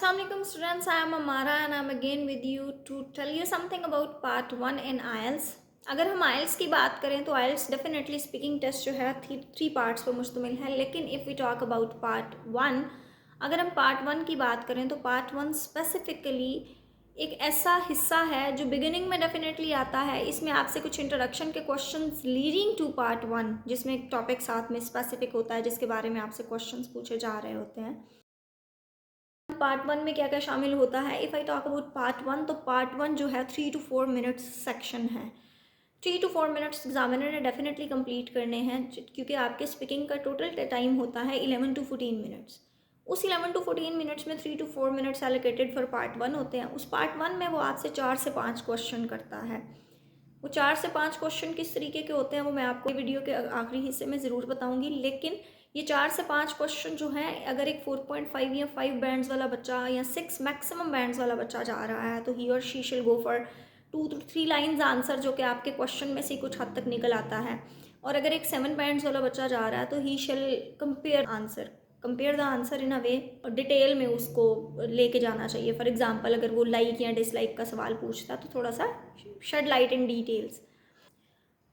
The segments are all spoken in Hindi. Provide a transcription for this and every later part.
Assalamualaikum students, I am Amara and I am again with you to tell you something about part 1 in IELTS. अगर हम IELTS की बात करें तो IELTS डेफिनेटली स्पीकिंग टेस्ट जो है थ्री पार्ट्स पर मुश्तमिल है, लेकिन if we talk about part 1, अगर हम पार्ट 1 की बात करें तो पार्ट 1 स्पेसिफिकली एक ऐसा हिस्सा है जो बिगिनिंग में डेफिनेटली आता है। इसमें आपसे कुछ इंट्रोडक्शन के क्वेश्चंस लीडिंग टू पार्ट 1, जिसमें एक टॉपिक साथ में स्पेसिफिक होता है जिसके बारे में आपसे क्वेश्चंस पूछे जा रहे होते हैं। पार्ट 1 में क्या क्या शामिल होता है? If I talk about part 1, तो पार्ट 1 जो है 3 to 4 मिनट्स सेक्शन है। 3 to 4 मिनट्स एग्जामिनर ने डेफिनेटली कंप्लीट करने हैं, क्योंकि आपके स्पीकिंग का टोटल टाइम होता है 11 to 14 मिनट्स। उस 11 to 14 मिनट्स में 3 to 4 minutes allocated for part 1 होते हैं। उस पार्ट 1 में वो आपसे 4 से 5 क्वेश्चन करता है। वो 4 से 5 क्वेश्चन किस तरीके के होते हैं वो मैं आपको वीडियो के आखिरी हिस्से में ज़रूर बताऊंगी, लेकिन ये 4 से 5 क्वेश्चन जो हैं, अगर एक 4.5 या 5 बैंड्स वाला बच्चा या 6 मैक्सिमम बैंड्स वाला बच्चा जा रहा है तो ही और शी शिल go for 2 to 3 lines answer, जो कि आपके क्वेश्चन में से कुछ हद तक निकल आता है। और अगर एक 7 बैंड्स वाला बच्चा जा रहा है तो ही शिल कंपेयर द आंसर इन अ वे, और डिटेल में उसको लेके जाना चाहिए। फॉर एग्जांपल, अगर वो लाइक या डिसलाइक का सवाल पूछता है तो थोड़ा सा शेड लाइट इन डिटेल्स।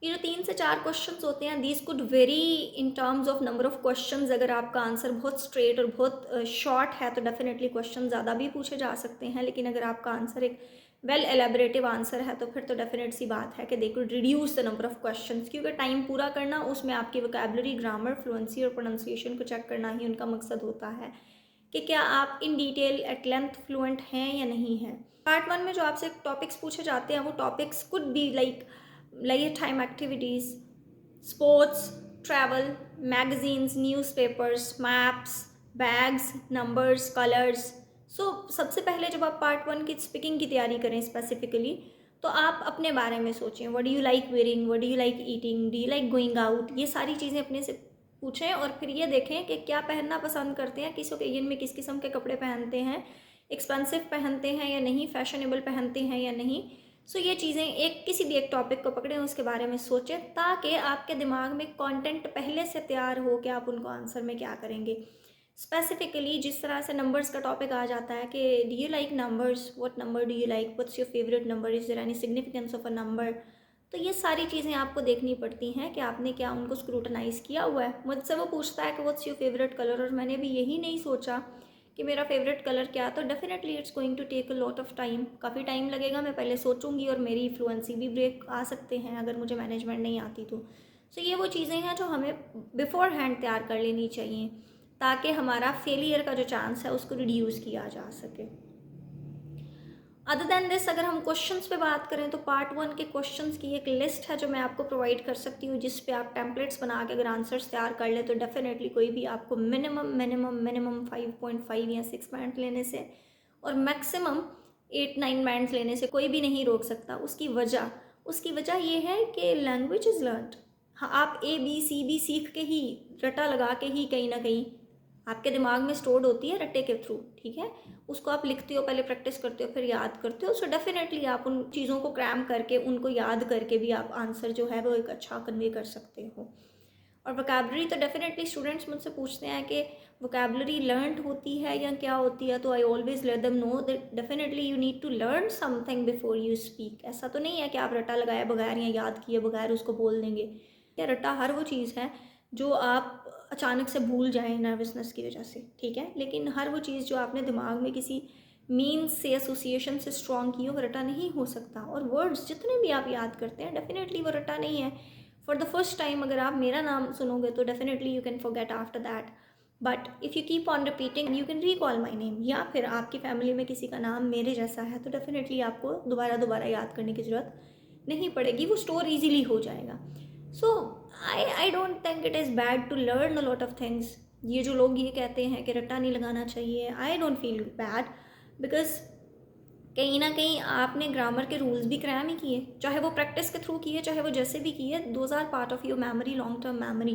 ये जो 3 से 4 क्वेश्चंस होते हैं, these could very in terms of number of questions. अगर आपका आंसर बहुत स्ट्रेट और बहुत शॉर्ट है तो डेफिनेटली क्वेश्चन ज़्यादा भी पूछे जा सकते हैं, लेकिन अगर आपका आंसर एक वेल एलेबरेटिव आंसर है तो फिर तो डेफिनेट सी बात है कि they could reduce the number of questions, क्योंकि टाइम पूरा करना, उसमें आपकी वोकैबुलरी, ग्रामर, फ्लुएंसी और प्रोनाउंसिएशन को चेक करना ही उनका मकसद होता है कि क्या आप in detail at length fluent हैं या नहीं हैं। पार्ट 1 में जो आपसे टॉपिक्स पूछे जाते हैं वो topics could be like leisure time activities, sports, travel, magazines, newspapers, maps, bags, numbers, colors. So सबसे पहले जब आप पार्ट 1 की स्पीकिंग की तैयारी करें स्पेसिफिकली, तो आप अपने बारे में सोचें। What do you like wearing, what do you like eating, do you like going out, ये सारी चीज़ें अपने से पूछें। और फिर ये देखें कि क्या पहनना पसंद करते हैं, किस ओकेजन में किस किस्म के कपड़े पहनते हैं, एक्सपेंसिव पहनते हैं या नहीं, फैशनेबल पहनते हैं या नहीं। सो ये चीज़ें एक किसी भी एक टॉपिक को पकड़ें, उसके बारे में सोचें, ताकि आपके दिमाग में कंटेंट पहले से तैयार हो कि आप उनको आंसर में क्या करेंगे। स्पेसिफिकली जिस तरह से नंबर्स का टॉपिक आ जाता है कि do you like numbers, what number do you like, what's your favourite number, is there any significance of a number. तो ये सारी चीज़ें आपको देखनी पड़ती हैं कि आपने क्या उनको स्क्रूटनाइज़ किया हुआ है। मुझसे वो पूछता है कि व्हाट्स योर फेवरेट कलर, और मैंने भी यही नहीं सोचा कि मेरा फेवरेट कलर क्या है, तो definitely it's going to take a lot of time, काफ़ी टाइम लगेगा। मैं पहले सोचूंगी और मेरी फ्लुएंसी भी ब्रेक आ सकते हैं अगर मुझे मैनेजमेंट नहीं आती तो। सो ये वो चीज़ें हैं जो हमें बिफोर हैंड तैयार कर लेनी चाहिए, ताकि हमारा फेलियर का जो चांस है उसको रिड्यूस किया जा सके। अदर दैन दिस, अगर हम क्वेश्चंस पे बात करें तो पार्ट 1 के क्वेश्चंस की एक लिस्ट है जो मैं आपको प्रोवाइड कर सकती हूँ, जिस पे आप टेम्पलेट्स बना के अगर आंसर्स तैयार कर ले तो डेफिनेटली कोई भी आपको मिनिमम 5.5 या 6 बैंड लेने से और मैक्सिमम 8-9 बैंड्स लेने से कोई भी नहीं रोक सकता। उसकी वजह ये है कि लैंग्वेज इज़ लर्नड। हाँ, आप ABCD सीख के ही, रटा लगा के ही कहीं ना कहीं आपके दिमाग में स्टोर्ड होती है रट्टे के थ्रू, ठीक है। उसको आप लिखते हो, पहले प्रैक्टिस करते हो, फिर याद करते हो। सो डेफिनेटली आप उन चीज़ों को क्रैम करके, उनको याद करके भी आप आंसर जो है वो एक अच्छा कन्वे कर सकते हो। और वोकैबुलरी तो डेफिनेटली स्टूडेंट्स मुझसे पूछते हैं कि वोकैबुलरी लर्नड होती है या क्या होती है, तो I always let them know that definitely you need to learn something before you speak. ऐसा तो नहीं है कि आप रट्टा लगाए बगैर या याद किए बगैर उसको बोल देंगे। या रट्टा हर वो चीज़ है जो आप अचानक से भूल जाएं नर्वसनेस की वजह से, ठीक है, लेकिन हर वो चीज़ जो आपने दिमाग में किसी मीन्स से, एसोसिएशन से स्ट्रॉन्ग की हो, वो रटा नहीं हो सकता। और वर्ड्स जितने भी आप याद करते हैं डेफिनेटली वो रटा नहीं है। फॉर द फर्स्ट टाइम अगर आप मेरा नाम सुनोगे तो definitely you can forget after that, but if you keep on repeating you can recall my name, या फिर आपकी फैमिली में किसी का नाम मेरे जैसा है तो डेफिनेटली आपको दोबारा याद करने की ज़रूरत नहीं पड़ेगी, वो स्टोर ईजीली हो जाएगा। So I don't think it is bad to learn a lot of things. ये जो लोग ये कहते हैं कि रट्टा नहीं लगाना चाहिए, I don't feel bad, because कहीं ना कहीं आपने ग्रामर के रूल्स भी क्रैम ही किए, चाहे वो प्रैक्टिस के थ्रू किए, चाहे वो जैसे भी किए, those are part of your memory, long term memory.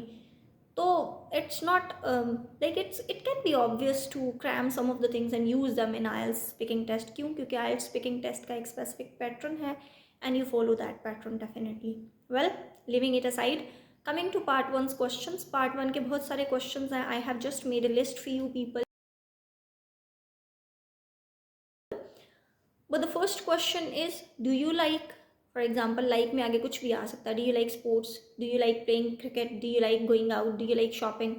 तो it's not like it can be obvious to cram some of the things and use them in IELTS speaking test. क्यों? क्योंकि आइल्स स्पीकिंग टेस्ट का एक स्पेसिफिक पैटर्न है and you follow that pattern definitely. Well, leaving it aside, coming to part 1 questions. Part 1 के बहुत सारे क्वेश्चंस हैं। I have just made a list for you people but the first question is do you like, for example like में आगे कुछ भी आ सकता है, do you like sports, do you like playing cricket, do you like going out, do you like shopping,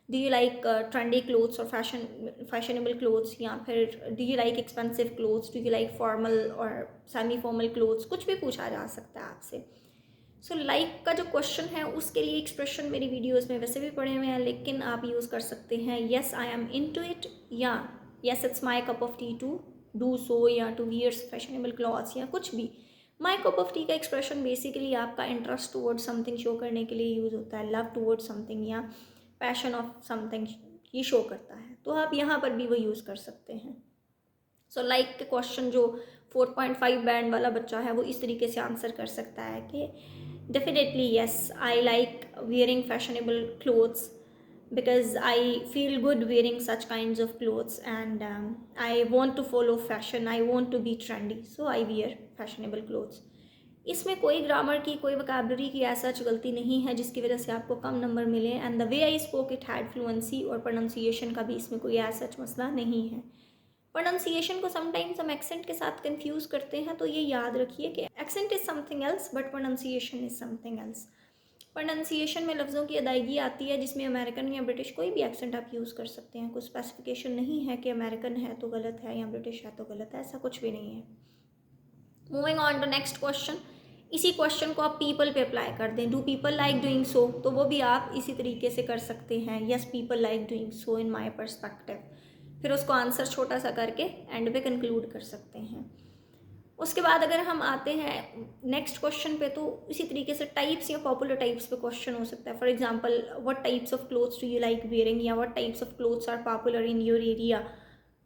do you like trendy clothes और फैशनेबल क्लोथ्स, या फिर do you like expensive clothes, do you like formal और सेमी फॉर्मल क्लोथ्स, कुछ भी पूछा जा सकता है आपसे। सो लाइक का जो क्वेश्चन है उसके लिए एक्सप्रेशन मेरी वीडियोस में वैसे भी पड़े हुए हैं, लेकिन आप यूज़ कर सकते हैं yes I am into it, या yes it's my cup of tea to do so, या टू वियर्स फैशनेबल क्लॉथ्स, या कुछ भी। माई कप ऑफ टी का एक्सप्रेशन बेसिकली आपका इंटरेस्ट टुवर्ड्स समथिंग शो करने के लिए यूज़ होता है, लव टुवर्ड्स समथिंग या पैशन ऑफ समथिंग ये शो करता है, तो आप यहाँ पर भी वो यूज़ कर सकते हैं। सो लाइक के क्वेश्चन जो 4.5 बैंड वाला बच्चा है वो इस तरीके से आंसर कर सकता है कि definitely yes I like wearing fashionable clothes because I feel good wearing such kinds of clothes, and I want to follow fashion, I want to be trendy, so I wear fashionable clothes। इसमें कोई ग्रामर की, कोई वोकैबुलरी की ऐसा गलती नहीं है जिसकी वजह से आपको कम नंबर मिले, and the way I spoke it had fluency, और प्रोनाउंसिएशन का भी इसमें कोई ऐसा मसला नहीं है। प्रोनाउंसिएशन को समटाइम्स हम एक्सेंट के साथ कंफ्यूज करते हैं, तो ये याद रखिए कि accent is something else but pronunciation is something else. Pronunciation में लफ्ज़ों की अदायगी आती है जिसमें अमेरिकन या ब्रिटिश कोई भी एक्सेंट आप यूज़ कर सकते हैं, कोई स्पेसिफिकेशन नहीं है कि अमेरिकन है तो गलत है या ब्रिटिश है तो गलत है, ऐसा कुछ भी नहीं है। Moving on to next question, इसी क्वेश्चन को आप पीपल पे अप्लाई कर दें, do people like doing so, तो वो भी आप इसी तरीके से कर सकते हैं, yes people like doing so in my perspective, फिर उसको आंसर छोटा सा करके एंड पे कंक्लूड कर सकते हैं। उसके बाद अगर हम आते हैं नेक्स्ट क्वेश्चन पे, तो इसी तरीके से टाइप्स या पॉपुलर टाइप्स पे क्वेश्चन हो सकता है। For example what types of clothes do you like wearing, या what types of clothes are popular in your area,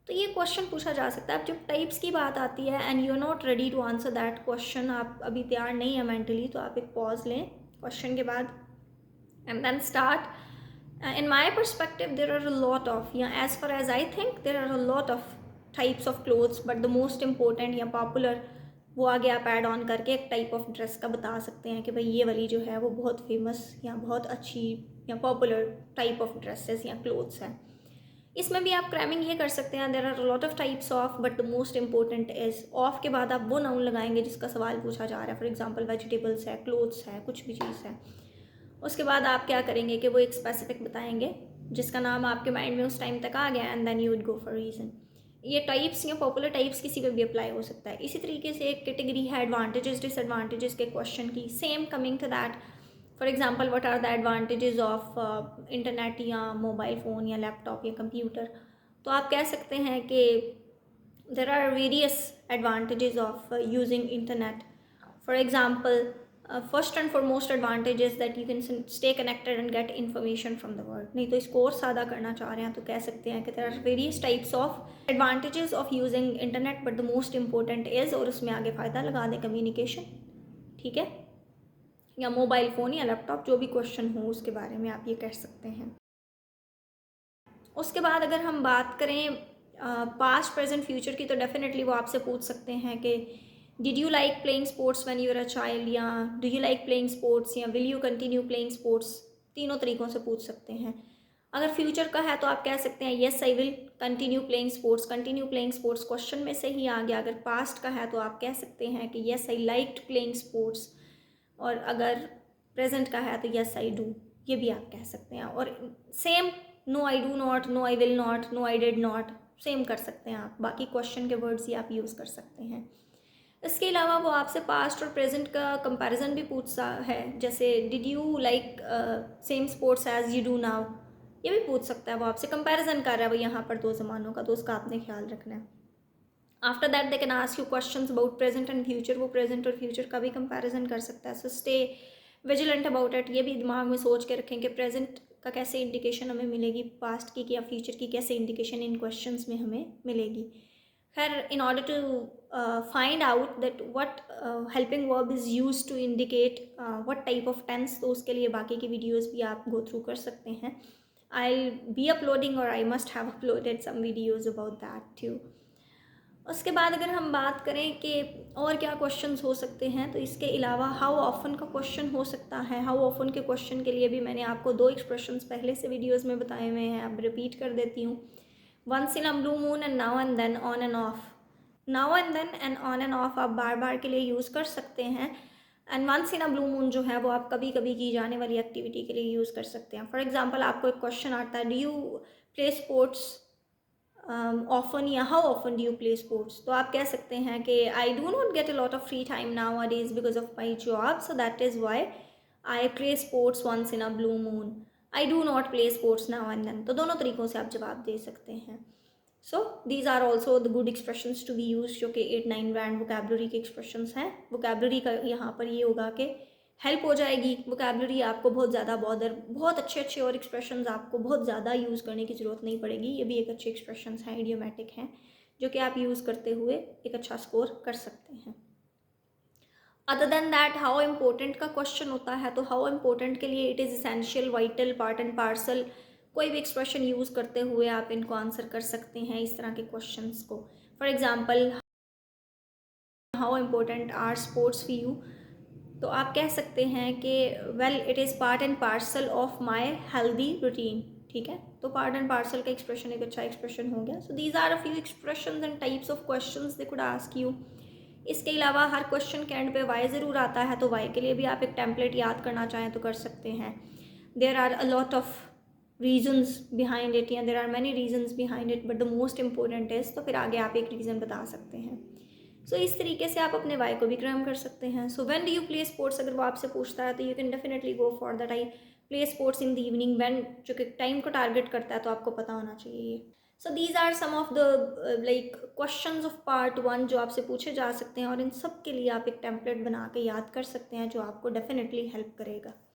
तो ये क्वेश्चन पूछा जा सकता है। अब जब टाइप्स की बात आती है and you are not ready to answer that question, आप अभी तैयार नहीं है मेंटली, तो आप एक पॉज लें क्वेश्चन के बाद and then start. In my perspective there are a lot of, yeah, as far as I think there are a lot of types of clothes, but the most important या popular वो आगे आप ऐड ऑन करके एक टाइप ऑफ ड्रेस का बता सकते हैं कि भाई ये वाली जो है वो बहुत फेमस या बहुत अच्छी या पॉपुलर टाइप ऑफ ड्रेसेस या क्लोथ्स हैं। इसमें भी आप क्रैमिंग ये कर सकते हैं, there are a lot of types of but the most important is, of के बाद आप वो नाउन लगाएंगे जिसका सवाल पूछा जा रहा है। फॉर एग्जाम्पल वेजिटेबल्स है, क्लोथ्स है, कुछ भी चीज़ है। उसके बाद आप क्या करेंगे कि वो एक स्पेसिफिक बताएंगे जिसका नाम आपके माइंड में उस टाइम तक आ गया, and then you would go for reason. ये टाइप्स या पॉपुलर टाइप्स किसी पे भी अप्लाई हो सकता है। इसी तरीके से एक कैटेगरी है एडवांटेजेस डिसएडवांटेजेस के क्वेश्चन की, same coming to that. For example what are the advantages of internet या मोबाइल फ़ोन या लैपटॉप या कंप्यूटर, तो आप कह सकते हैं कि there are various advantages of using internet. For example first and foremost advantage is that you can stay connected and get information from the world. नहीं तो इसको और सादा करना चाह रहे हैं तो कह सकते हैं कि there are various types of advantages of using internet but the most important is, और उसमें आगे फ़ायदा लगा दें कम्युनिकेशन, ठीक है, या मोबाइल फ़ोन या लैपटॉप, जो भी क्वेश्चन हो उसके बारे में आप ये कह सकते हैं। उसके बाद अगर हम बात करें पास्ट प्रेजेंट फ्यूचर की, तो डेफिनेटली वो आपसे पूछ सकते हैं कि did you like playing sports when you were a child, या do you like playing sports, या will you continue playing sports, तीनों तरीक़ों से पूछ सकते हैं। अगर फ्यूचर का है तो आप कह सकते हैं yes I will continue playing sports, continue playing sports question में से ही आ गया। अगर पास्ट का है तो आप कह सकते हैं कि yes I liked playing sports, और अगर प्रेजेंट का है तो येस आई डू, ये भी आप कह सकते हैं। और same no I do not, no I will not, no I did not, same कर सकते हैं आप। बाकी क्वेश्चन के वर्ड्स ही आप यूज़ कर सकते हैं। इसके अलावा वो आपसे पास्ट और प्रेजेंट का कंपैरिजन भी पूछता है, जैसे did you like same sports as you do now, ये भी पूछ सकता है। वो आपसे कंपैरिजन कर रहा है वो यहाँ पर दो ज़मानों का, तो उसका आपने ख्याल रखना है। After that they can ask you questions about present and future, वो प्रेजेंट और फ्यूचर का भी कंपैरिजन कर सकता है। So stay vigilant about it, ये भी दिमाग में सोच के रखें कि प्रेजेंट का कैसे इंडिकेशन हमें मिलेगी, पास्ट की या फ्यूचर की कैसे इंडिकेशन इन क्वेश्चंस में हमें मिलेगी। खैर, in order to find out that what helping verb is use to indicate what type of tense, तो उसके लिए बाकी की वीडियोज़ भी आप गो थ्रू कर सकते हैं। आई बी अपलोडिंग और I must have uploaded some videos about that too. उसके बाद अगर हम बात करें कि और क्या क्वेश्चंस हो सकते हैं, तो इसके अलावा हाउ ऑफन का क्वेश्चन हो सकता है। हाउ ऑफन के क्वेश्चन के लिए भी मैंने आपको 2 एक्सप्रेशंस पहले से वीडियोस में बताए हुए हैं, अब रिपीट कर देती हूँ। Once in a blue moon and now and then, on and off. Now and then and on and off आप बार बार के लिए यूज़ कर सकते हैं। And once in a blue moon जो है वो आप कभी कभी की जाने वाली एक्टिविटी के लिए यूज़ कर सकते हैं। फॉर एग्जाम्पल आपको एक क्वेश्चन आता है, do you play sports often, या how often do you play sports, तो आप कह सकते हैं कि I do not get a lot of free time nowadays because of my job, so that is why I play sports once in a blue moon. I do not play sports now and then, तो दोनों तरीक़ों से आप जवाब दे सकते हैं। So these are also the good expressions to be use, जो कि 8-9 ब्रांड वोकेबलरी के एक्सप्रेशंस हैं। वोकेबलरी का यहाँ पर ये होगा कि हेल्प हो जाएगी, वोकेबलरी आपको बहुत ज़्यादा बहुत अच्छे अच्छे और एक्सप्रेशंस आपको बहुत ज़्यादा यूज़ करने की ज़रूरत नहीं पड़ेगी। ये भी एक अच्छे एक्सप्रेशंस हैं, इडियोमेटिक हैं, जो कि आप यूज़ करते हुए एक अच्छा स्कोर कर सकते हैं। Other than that, how important का क्वेश्चन होता है, तो हाउ इम्पोर्टेंट के लिए it is essential, vital, part and parcel, कोई भी एक्सप्रेशन यूज़ करते हुए आप इनको आंसर कर सकते हैं इस तरह के क्वेश्चंस को। For example, how important are sports for you, तो आप कह सकते हैं कि well it is part and parcel of my healthy routine. ठीक है, तो पार्ट एंड पार्सल का एक्सप्रेशन एक अच्छा एक्सप्रेशन हो गया। So these are a few expressions and types of questions they could ask you. इसके अलावा हर क्वेश्चन के एंड पे वाई ज़रूर आता है, तो वाई के लिए भी आप एक टेम्पलेट याद करना चाहें तो कर सकते हैं। There are a lot of reasons behind it, या there are many reasons behind it, but the most important is, तो फिर आगे आप एक रीज़न बता सकते हैं। सो इस तरीके से आप अपने वाई को भी क्लेम कर सकते हैं। So when do you play sports, अगर वो आपसे पूछता है तो you can definitely go for that I play sports in the evening when, जो कि टाइम को टारगेट करता है, तो आपको पता होना चाहिए। So these are some of the like questions of part 1 जो आपसे पूछे जा सकते हैं, और इन सब के लिए आप एक टेम्पलेट बना के याद कर सकते हैं, जो आपको डेफिनेटली हेल्प करेगा।